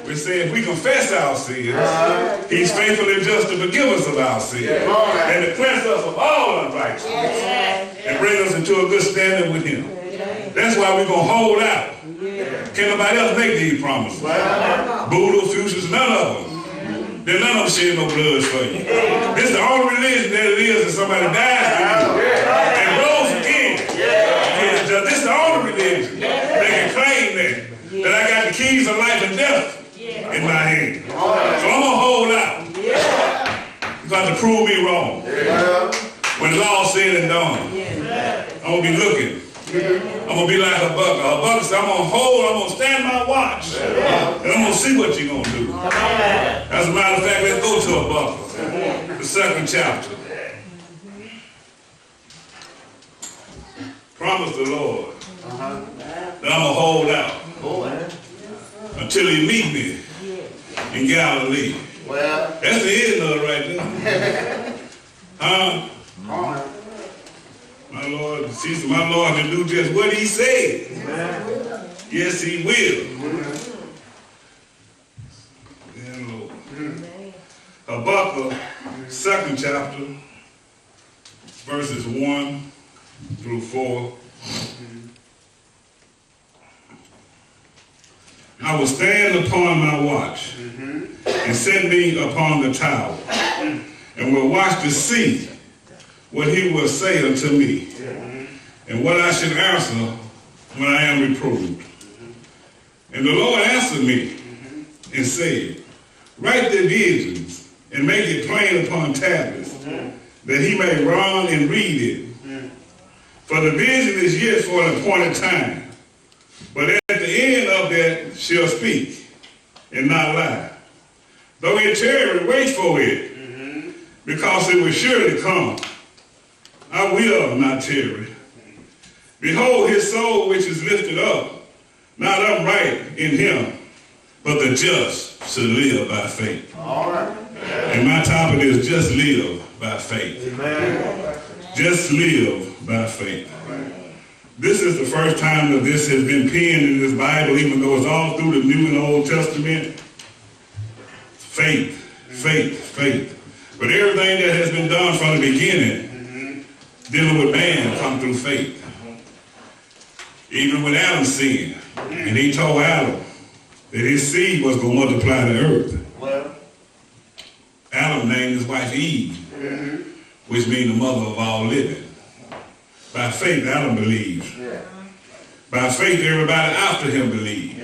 We say if we confess our sins, he's faithful and just to forgive us of our sins and to cleanse us of all unrighteousness and bring us into a good standing with him. That's why we're going to hold out. Can't nobody else make these promises. Buddha, Fuchsians, none of them. Then none of them shed no blood for you. This is the only religion that it is that somebody dies for you and rose again. This is the only religion that can claim that I got the keys of life and death in my hand. So I'm going to hold out. You're going to prove me wrong. When it's all said and done, I'm going to be looking. I'm going to be like a bucker. A bucker says, I'm going to hold, I'm going to stand my watch. And I'm going to see what you're going to do. As a matter of fact, let's go to a bucker. The second chapter. Promise the Lord that I'm going to hold out until he meet me in Galilee. That's the end of it right there. My Lord, see, my Lord can do just what he said. Yes, he will. Yeah, Lord. Habakkuk, second chapter, verses 1 through 4. I will stand upon my watch and set me upon the tower and will watch to see what he will say unto me and what I should answer when I am reproved. And the Lord answered me and said, write the visions and make it plain upon tablets, that he may run and read it. For the vision is yet for an appointed time, but at the end of that shall speak and not lie. Though it tarry, wait for it, because it will surely come. I will not tarry. Behold, his soul which is lifted up, not upright in him, but the just shall live by faith. All right. And my topic is just live by faith. Amen. Just live by faith. This is the first time that this has been penned in this Bible, even though it's all through the New and Old Testament. Faith, faith, faith. But everything that has been done from the beginning, dealing with man, come through faith. Even when Adam sinned, and he told Adam that his seed was going to multiply the earth. Adam named his wife Eve, which means the mother of all living. By faith, Adam believed. By faith, everybody after him believed.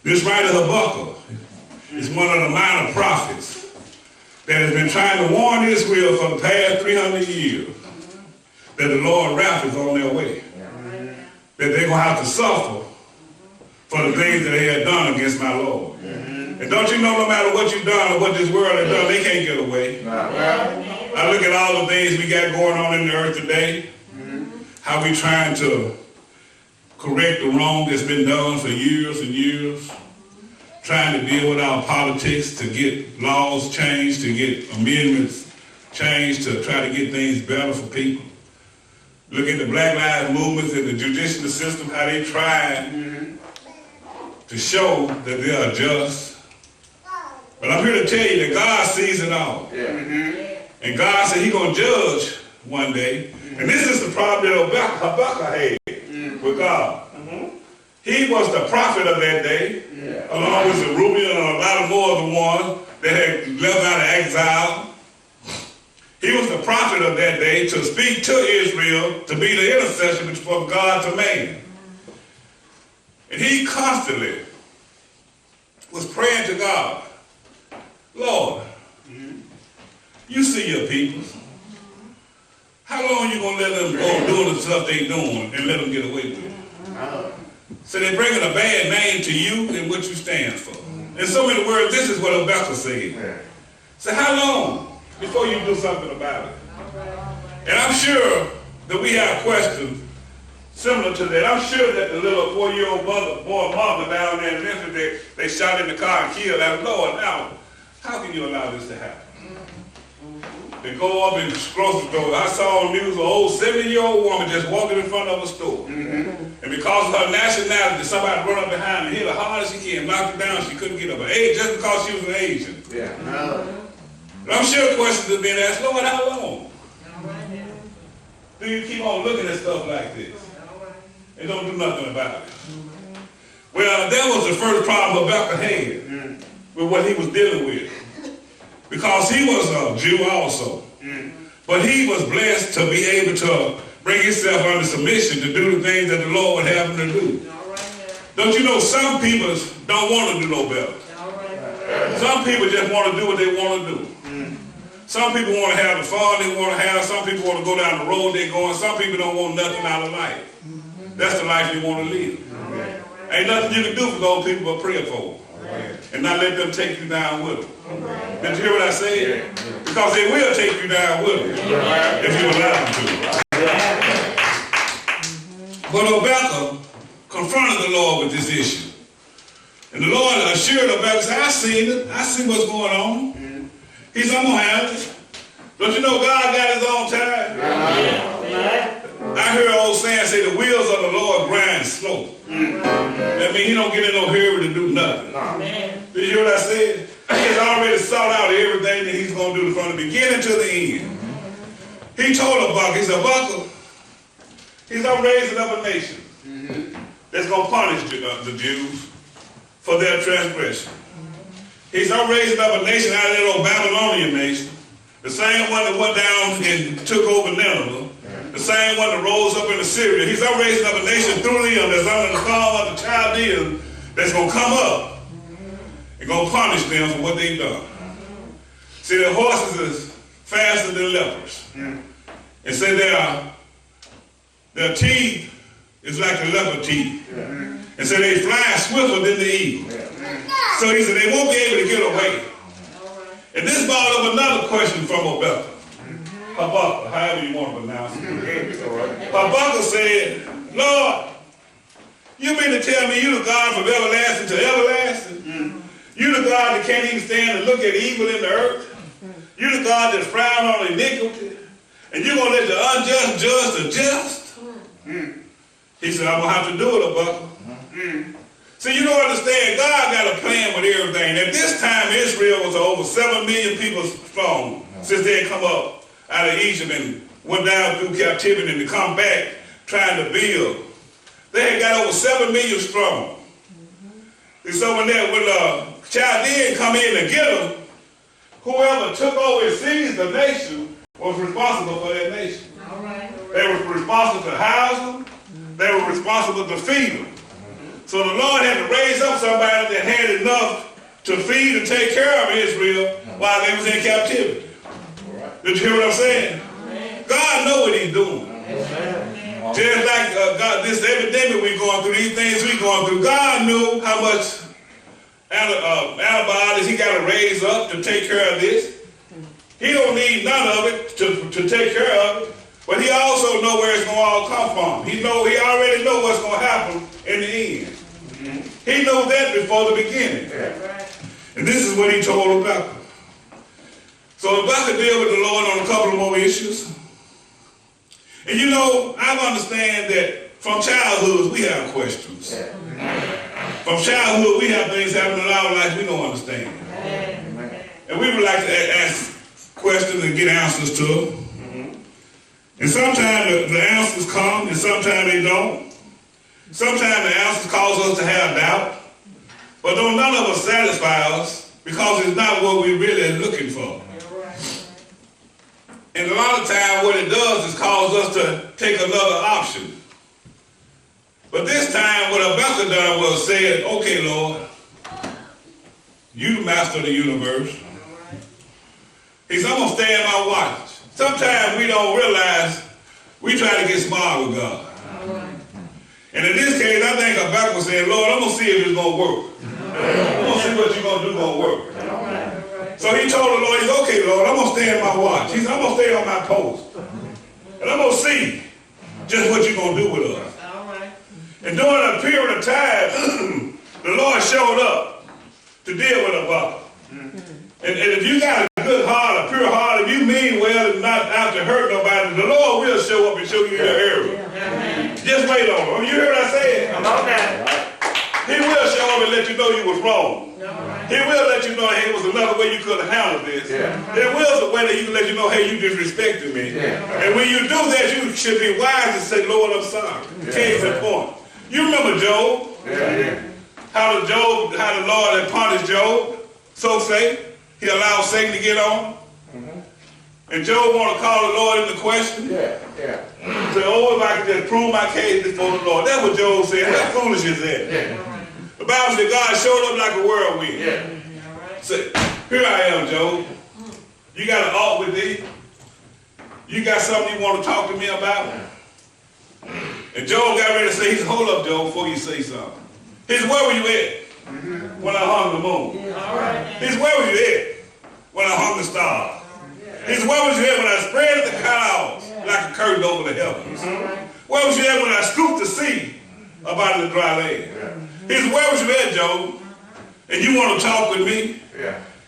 This writer Habakkuk is one of the minor prophets that has been trying to warn Israel for the past 300 years that the Lord's wrath is on their way. That they're going to have to suffer for the things that they had done against my Lord. And don't you know, no matter what you've done or what this world has done, they can't get away. I look at all the things we got going on in the earth today, how we trying to correct the wrong that's been done for years and years, trying to deal with our politics to get laws changed, to get amendments changed, to try to get things better for people. Look at the Black Lives movements and the judicial system, how they tried to show that they are just. But I'm here to tell you that God sees it all. And God said he's going to judge one day. And this is the problem that Habakkuk had with God. He was the prophet of that day, along with Zerubbabel and a lot of more of the ones that had left out of exile. He was the prophet of that day to speak to Israel, to be the intercession from God to man. And he constantly was praying to God, Lord, you see your people. How long are you going to let them go doing the stuff they doing and let them get away with it? So they're bringing a bad name to you and what you stand for. In so many words, this is what Habakkuk said. So how long before you do something about it? And I'm sure that we have questions similar to that. I'm sure that the little 4-year-old mother down there in Memphis, they shot in the car and killed that. Lord, now, how can you allow this to happen? to go up in the grocery store. I saw on the news an old 70-year-old woman just walking in front of a store. And because of her nationality, somebody run up behind her, hit her hard as she can, knocked her down, she couldn't get up. Just because she was an Asian. And I'm sure questions have been asked, Lord, how long? Do you keep on looking at stuff like this? And don't do nothing about it. Well, that was the first problem Rebecca had with what he was dealing with. Because he was a Jew also. But he was blessed to be able to bring himself under submission to do the things that the Lord would have him to do. Don't you know some people don't want to do no better? Some people just want to do what they want to do. Some people want to have the fun they want to have. Some people want to go down the road they're going. Some people don't want nothing out of life. That's the life you want to live. Ain't nothing you can do for those people but pray for them. And not let them take you down with them. Did you hear what I said? Because they will take you down with them if you allow them to. But Rebecca confronted the Lord with this issue. And the Lord assured Rebecca, said, I see it. I see what's going on. He said, I'm going to have it. Don't you know God got his own time? I heard an old saying say the wheels of the Lord grind slow. That means he don't get in no hurry to do nothing. Did you hear what I said? He has already sought out everything that he's going to do from the beginning to the end. He told Rebecca, he said, Rebecca, he's raising up a nation that's going to punish the Jews for their transgression. He's raising up a nation out of that old Babylonian nation, the same one that went down and took over Nineveh, the same one that rose up in Assyria. He's raising up a nation through them that's under the thumb of the Chaldeans that's going to come up and going to punish them for what they've done. See, their horses is faster than leopards. And say their teeth is like the leopard teeth. And so they fly swifter than the eagle. So he said they won't be able to get away. And this brought up another question from Rebecca. Habakkuk, however you want to pronounce it. Habakkuk said, Lord, you mean to tell me you the God from everlasting to everlasting? You the God that can't even stand to look at evil in the earth? You the God that frown on iniquity? And you're going to let the unjust judge the just? He said, I'm going to have to do it, Habakkuk. So you don't understand, God got a plan with everything. At this time, Israel was over 7 million people strong since they had come up out of Egypt and went down through captivity and to come back trying to build. They had got over 7 million strong. And so when Chaldean come in and get them, whoever took over and seized the nation was responsible for that nation. They were responsible to house them. They were responsible to feed them. So the Lord had to raise up somebody that had enough to feed and take care of Israel while they was in captivity. Did you hear what I'm saying? God knows what he's doing. Just like God, this epidemic we're going through, these things we're going through, God knew how much antibiotics he got to raise up to take care of this. He don't need none of it to take care of it. But he also knows where it's going to all come from. He already knows what's going to happen in the end. He knows that before the beginning. And this is what he told Rebecca. So Rebecca dealt with the Lord on a couple of more issues. And you know, I understand that from childhood we have questions. From childhood we have things happen in our life we don't understand. And we would like to ask questions and get answers to them. And sometimes the answers come and sometimes they don't. Sometimes the answers cause us to have doubt. But don't none of us satisfy us because it's not what we really are looking for. And a lot of times what it does is cause us to take another option. But this time what Rebecca done was said, okay, Lord, you the master of the universe. He said, I'm going to stay in my watch. Sometimes we don't realize we try to get smart with God. And in this case, I think Rebecca was saying, Lord, I'm going to see if it's going to work. I'm going to see what you're going to do going to work. So he told the Lord, he said, okay, Lord, I'm going to stay in my watch. He said, I'm going to stay on my post. And I'm going to see just what you're going to do with us. And during a period of time, the Lord showed up to deal with Rebecca. And if you got a good heart, a pure heart, if you mean well and not out to hurt nobody, the Lord will show up and show you your error. Just wait on him. You hear what I said? Come on now. He will show up and let you know you was wrong. He will let you know, hey, it was another way you could have handled this. There was a way that he can let you know, hey, you disrespected me. And when you do that, you should be wise to say, Lord, I'm sorry. Case in point. You remember Job? How the Lord had punished Job? So say, he allowed Satan to get on. And Job want to call the Lord into question. Say, oh, if I could just prove my case before the Lord. That's what Job said. How foolish is that? The Bible said God showed up like a whirlwind. Say, here I am, Job. You got an ought with thee? You got something you want to talk to me about? And Job got ready to say, he said, hold up, Job, before you say something. He said, where were you at when I hung the moon? He said, where were you at when I hung the stars? He said, where was you at when I spread the clouds like a curtain over the heavens? Where was you at when I scooped the sea up out of the dry land? He said, where was you at, Job? And you want to talk with me?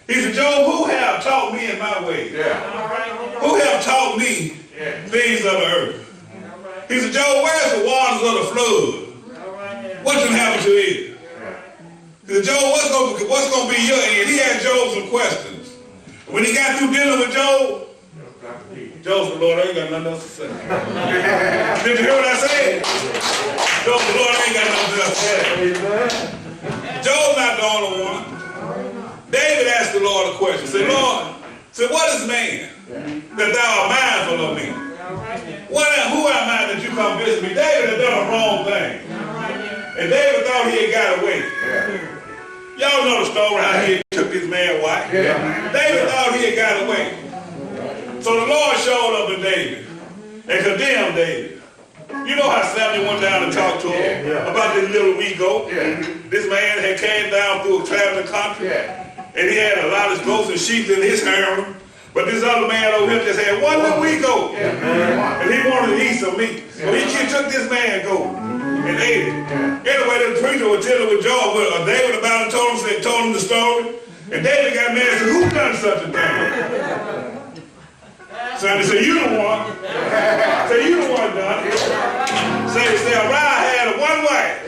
He said, Job, who have taught me in my way? Who have taught me things of the earth? He said, Job, where's the waters of the flood? What can happen to it? He said, Job, what's going to be your end? He had Job some questions. When he got through dealing with Job, Job said, Lord, I ain't got nothing else to say. Did you hear what I said? Job said, Lord, I ain't got nothing else to say. Job's not the only one. David asked the Lord a question. He said, Lord, what is man that thou art mindful of me? Who am I that you come visit me? David had done a wrong thing. And David thought he had got away. Y'all know the story how he took his man's wife. David thought he had got away. So the Lord showed up to David and condemned David. You know how Samuel went down and talked to him about this little wee goat? This man had came down through a traveling country and he had a lot of goats and sheep in his harem. But this other man over here just had one little wee goat and he wanted to eat some meat. So he took this man's goat and ate it. Anyway, the preacher was telling with Job, David about it, told him the story. And David got mad and said, who done such a thing? Sonny said, you the one. Say, you the one done it. Say, Uriah had one wife.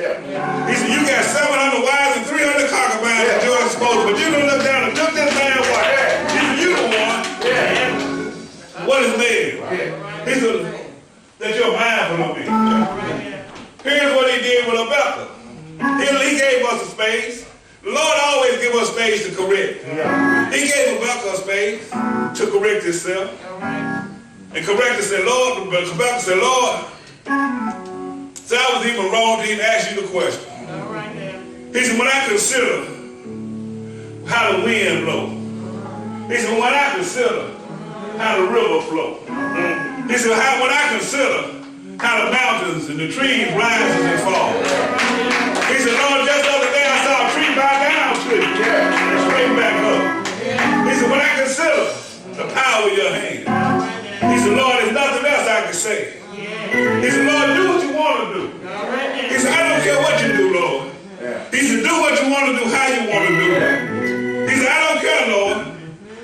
He said, you got 700 wives and 300 concubines that you're supposed to, but you don't look down and took this man's wife. He said, you the one. What is man? He said, that you're mindful of me. Here's what he did with Rebecca. He gave us a space. The Lord always give us space to correct. He gave Rebecca a space to correct himself. And correct and said, Lord, Rebecca said, Lord, so I was even wrong to even ask you the question. He said, when I consider how the wind blows. He said, when I consider how the river flows. He said, when I consider how the mountains and the trees rises and fall. He said, Lord, just the other day I saw a tree bow down to you and straight back up. He said, when I consider the power of your hand. He said, Lord, there's nothing else I can say. He said, Lord, do what you want to do. He said, I don't care what you do, Lord. He said, do what you want to do, how you want to do it. He said, I don't care, Lord.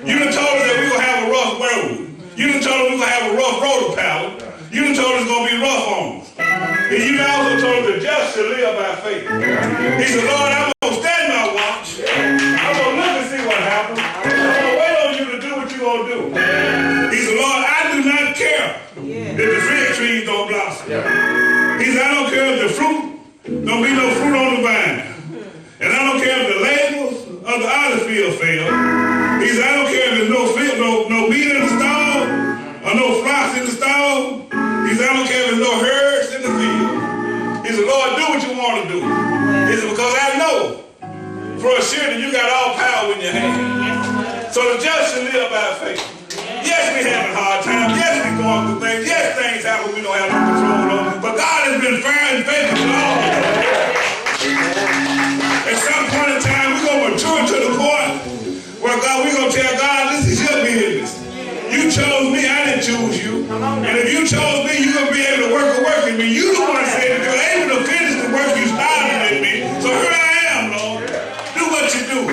You done told us that we're going to have a rough road. You done told us we're going to have a rough road to paddle. You done told us it's going to be rough on us. And you also told us the just shall live by faith. He said, Lord, I'm going to stand my watch. I'm going to look and see what happens. I'm going to wait on you to do what you're going to do. He said, Lord, I do not care if the fig trees don't blossom. He said, I don't care if the fruit don't be no fruit on the vine. And I don't care if the labels of the olive field fail. He said, I don't care if there's no meat in the stall or no flocks in the stall. He said, I don't care if there's no herds in the field. He said, Lord, do what you want to do. He said, because I know for a sure that you got all power in your hand. So the just shall live by faith. Yes, we having hard times. Yes, we going through things. Yes, things happen we don't have no control over. But God has been fair and faithful to all of us. At some point in time, we're going to mature to the point where we're going to tell God, this is your business. You chose me, I didn't choose you. And if you chose me, you're going to be able to work in me. You the one that said that you're able to finish the work you started in me. So here I am, Lord. Do what you do.